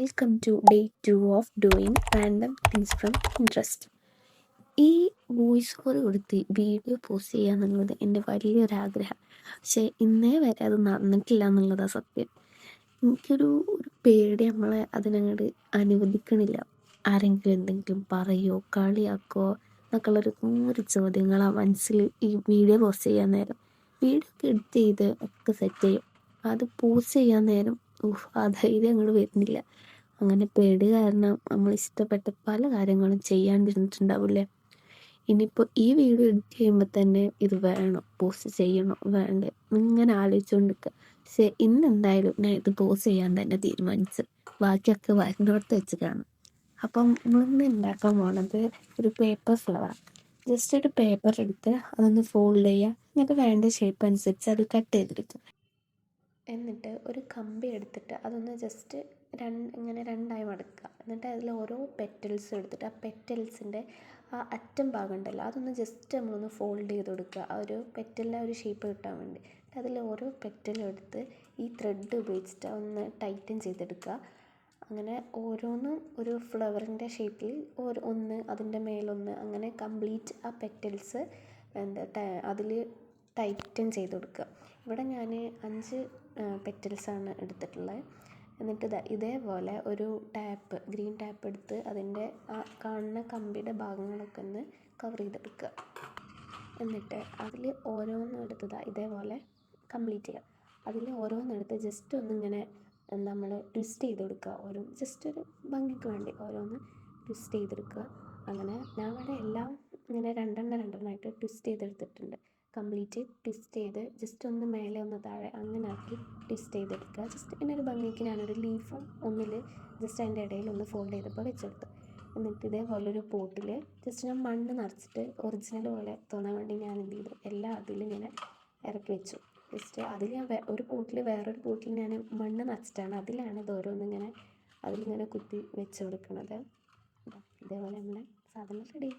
Welcome to day 2 of doing random things from interest. ഈ voice over കൊടുത്ത് video post ചെയ്യുക എന്നുള്ളത് എൻ്റെ വലിയൊരാഗ്രഹം. പക്ഷേ ഇന്നേ വരെ അത് നടന്നിട്ടില്ല എന്നുള്ളതാണ് സത്യം. എനിക്കൊരു പേടി നമ്മളെ അതിനങ്ങോട്ട് അനുവദിക്കണില്ല. ആരെങ്കിലും എന്തെങ്കിലും പറയുമോ കളിയാക്കോ എന്നൊക്കെയുള്ളൊരു 100 ചോദ്യങ്ങളാണ് മനസ്സിൽ ഈ വീഡിയോ പോസ്റ്റ് ചെയ്യാൻ നേരം. വീഡിയോ ഒക്കെ എഡിറ്റ് ചെയ്ത് ഒക്കെ സെറ്റ് ചെയ്യും. അത് പോസ്റ്റ് ചെയ്യാൻ നേരം ആ ധൈര്യം അങ്ങോട്ട് വരുന്നില്ല. അങ്ങനെ പേടി കാരണം നമ്മൾ ഇഷ്ടപ്പെട്ട പല കാര്യങ്ങളും ചെയ്യാണ്ടിരുന്നിട്ടുണ്ടാവില്ലേ. ഇനിയിപ്പോൾ ഈ വീഡിയോ എഡിറ്റ് ചെയ്യുമ്പോൾ തന്നെ ഇത് വേണോ, പോസ്റ്റ് ചെയ്യണോ വേണ്ടേ ഇങ്ങനെ ആലോചിച്ചുകൊണ്ടിരിക്കുക. പക്ഷേ ഇന്നെന്തായാലും ഞാൻ ഇത് പോസ്റ്റ് ചെയ്യാൻ തന്നെ തീരുമാനിച്ചു. ബാക്കിയൊക്കെ വരുന്നിടത്ത് വെച്ച് കാണും. അപ്പം നമ്മളിന്ന് ഉണ്ടാക്കാൻ പോണത് ഒരു പേപ്പർ ഫ്ലവർ. ജസ്റ്റ് ഒരു പേപ്പർ എടുത്ത് അതൊന്ന് ഫോൾഡ് ചെയ്യുക, എന്നിട്ട് വേണ്ട ഷേപ്പ് അനുസരിച്ച് അത് കട്ട് ചെയ്തെടുക്കുക. എന്നിട്ട് ഒരു കമ്പി എടുത്തിട്ട് അതൊന്ന് ജസ്റ്റ് ഇങ്ങനെ രണ്ടായി മടക്കുക. എന്നിട്ട് അതിൽ ഓരോ പെറ്റൽസ് എടുത്തിട്ട് ആ പെറ്റൽസിൻ്റെ ആ അറ്റം ഭാഗം ഉണ്ടല്ലോ അതൊന്ന് ജസ്റ്റ് നമ്മളൊന്ന് ഫോൾഡ് ചെയ്ത് കൊടുക്കുക, ആ ഒരു പെറ്റലിൻ്റെ ഒരു ഷേപ്പ് കിട്ടാൻ വേണ്ടി. അതിൽ ഓരോ പെറ്റലും എടുത്ത് ഈ ത്രെഡ് ഉപയോഗിച്ചിട്ട് ഒന്ന് ടൈറ്റൻ ചെയ്തെടുക്കുക. അങ്ങനെ ഓരോന്നും ഒരു ഫ്ലവറിൻ്റെ ഷേപ്പിൽ ഒന്ന് അതിൻ്റെ മേലൊന്ന് അങ്ങനെ കംപ്ലീറ്റ് ആ പെറ്റൽസ് അതിൽ ടൈറ്റൻ ചെയ്ത് കൊടുക്കുക. ഇവിടെ ഞാൻ 5 പെറ്റൽസാണ് എടുത്തിട്ടുള്ളത്. എന്നിട്ട് ഇതേപോലെ ഒരു ഗ്രീൻ ടാപ്പ് എടുത്ത് അതിൻ്റെ ആ കാണുന്ന കമ്പിയുടെ ഭാഗങ്ങളൊക്കെ ഒന്ന് കവർ ചെയ്തെടുക്കുക. എന്നിട്ട് അതിൽ ഓരോന്നെടുത്ത് ഇതേപോലെ കംപ്ലീറ്റ് ചെയ്യുക. അതിൽ ഓരോന്നെടുത്ത് ജസ്റ്റ് ഒന്നിങ്ങനെ നമ്മൾ ട്വിസ്റ്റ് ചെയ്ത് കൊടുക്കുക. ജസ്റ്റ് ഒരു ഭംഗിക്ക് വേണ്ടി ഓരോന്ന് ട്വിസ്റ്റ് ചെയ്തെടുക്കുക. അങ്ങനെ ഞാൻ ഇവിടെ എല്ലാം ഇങ്ങനെ രണ്ടെണ്ണമായിട്ട് ട്വിസ്റ്റ് ചെയ്തെടുത്തിട്ടുണ്ട്. കംപ്ലീറ്റ് ട്വിസ്റ്റ് ചെയ്ത് ജസ്റ്റ് ഒന്ന് മേലെ ഒന്ന് താഴെ അങ്ങനെ ആക്കി ട്വിസ്റ്റ് ചെയ്തെടുക്കുക. ജസ്റ്റ് പിന്നെ ഒരു ഭംഗിക്ക് ഞാനൊരു ലീഫും ഒന്നിൽ ജസ്റ്റ് അതിൻ്റെ ഇടയിൽ ഒന്ന് ഫോൾഡ് ചെയ്തപ്പോൾ വെച്ചെടുത്തു. എന്നിട്ട് ഇതേപോലെ ഒരു പോട്ടിൽ ജസ്റ്റ് ഞാൻ മണ്ണ് നിറച്ചിട്ട് ഒറിജിനൽ പോലെ തോന്നാൻ വേണ്ടി ഞാൻ എന്ത് ചെയ്തു, എല്ലാം അതിലിങ്ങനെ ഇറക്കി വെച്ചു. ജസ്റ്റ് അതിൽ ഞാൻ ഒരു പോട്ടിൽ വേറൊരു പോട്ടിൽ ഞാൻ മണ്ണ് നിറച്ചിട്ടാണ് അതിലാണ് ഇത് ഓരോന്നിങ്ങനെ അതിലിങ്ങനെ കുത്തി വെച്ച് കൊടുക്കുന്നത്. ഇതേപോലെ നമ്മളെ സാധനം റെഡി.